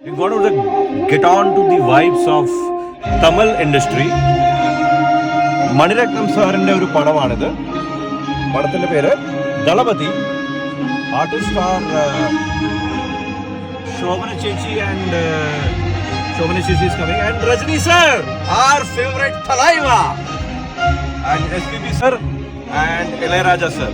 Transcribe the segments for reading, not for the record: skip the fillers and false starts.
We got to get on to the vibes of Tamil industry. Mani Ratnam സാറിന്റെ ഒരു പടമാണിത്. പടത്തിന്റെ പേര് ദളപതി. ആർട്ടിസ്റ്റ് ആർ ശോഭന ചേച്ചി and Shobana Chechi is coming, and Rajni sir, our favorite Thalaiva, and SPB sir and Ilayaraja sir.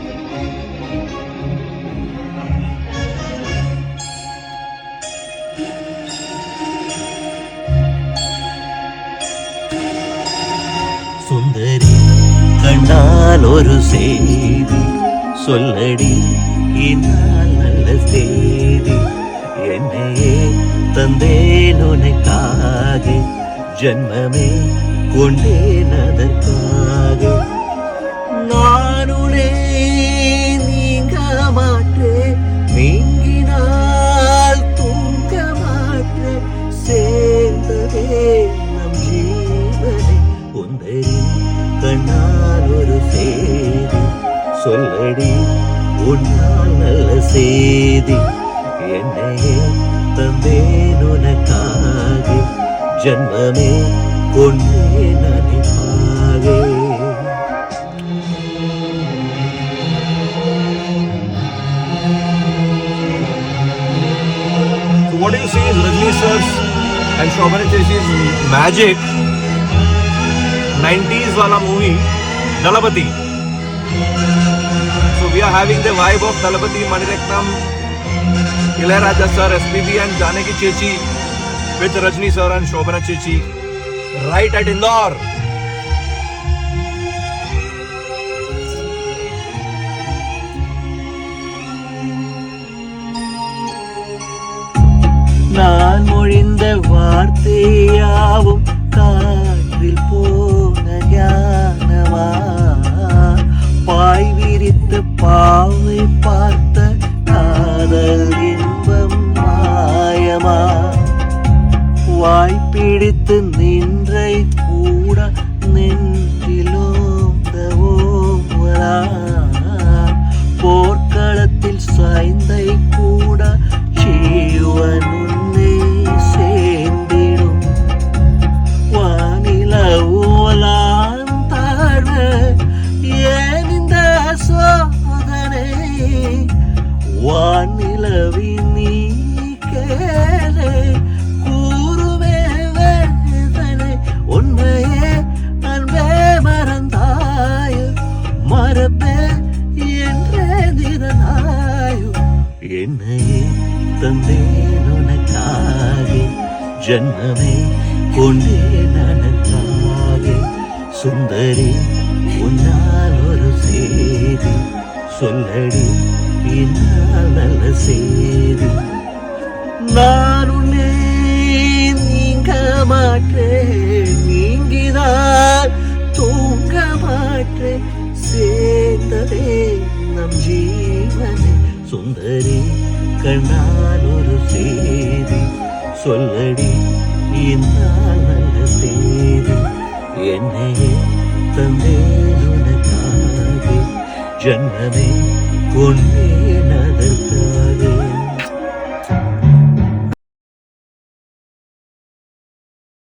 சுந்தரி கண்டால் ஒரு செய்தி சொல்லடி இந்நாள் நல்ல செய்தி என்னையே தந்தேன் உனக்காக ஜன்மமே கொண்டேன் அதற்காக நானுனே நீங்க மாட்டேன் நீங்கினால் தூங்க மாட்டேன் சேர்ந்ததே நம் ஜீவனே உந்தரி கண்ணால் ஒரு செய்தி சொல்லடி உன்னால் நல்ல செய்தி என்னையே தந்தேன் உனக்காக ஜன்மமே கொண்டேன் நினைப்பாக. So what do you see is Rajni sir's and Shobana Chechi's magic 90s wala movie Dalapati. So we are having the vibe of Dalapati, Maniratnam, Ilayaraja sir, SPB and Janaki Chechi with Rajni sir and Shobana Chechi right at Indore. நான் மொழிந்த வார்த்தையாவும் காற்றில் போன ஞானமா பாய் விரித்து பாவை பார்த்த காதல் இன்பம் மாயமா வாய்ப்பிடித்து நின்றை கூட நெஞ்சிலோந்தவோரா போர்க்களத்தில் சாய்ந்தை கூட ஜீவன் உன்னை சேர்ந்திடும் வானில ஓலான் தாழ ஏன் இந்த சோதனை வானிலவி நீ கேளு கூறுவே வேதனை உண்மையே அன்பே மறந்தாயோ மறப்பே என்றே திறனாயோ என்னையே தந்தேன் உனக்காக ஜன்மமே கொண்டேன் நனக்காக சுந்தரி உன்னால் ஒரு செய்தி சொல்லடி இந்நாள் நல்ல செய்தி நான் உன்னை நீங்க மாட்டேன் நீங்கினால் தூங்க மாட்டேன் சேர்ந்ததே நம் ஜீவனே சுந்தரி கண்ணால் ஒரு செய்தி சொல்லடி இந்நாள் நல்ல செய்தி என்னையே தந்தேன் உனக்காக ஜன்மமே கொண்டேன் அதற்காக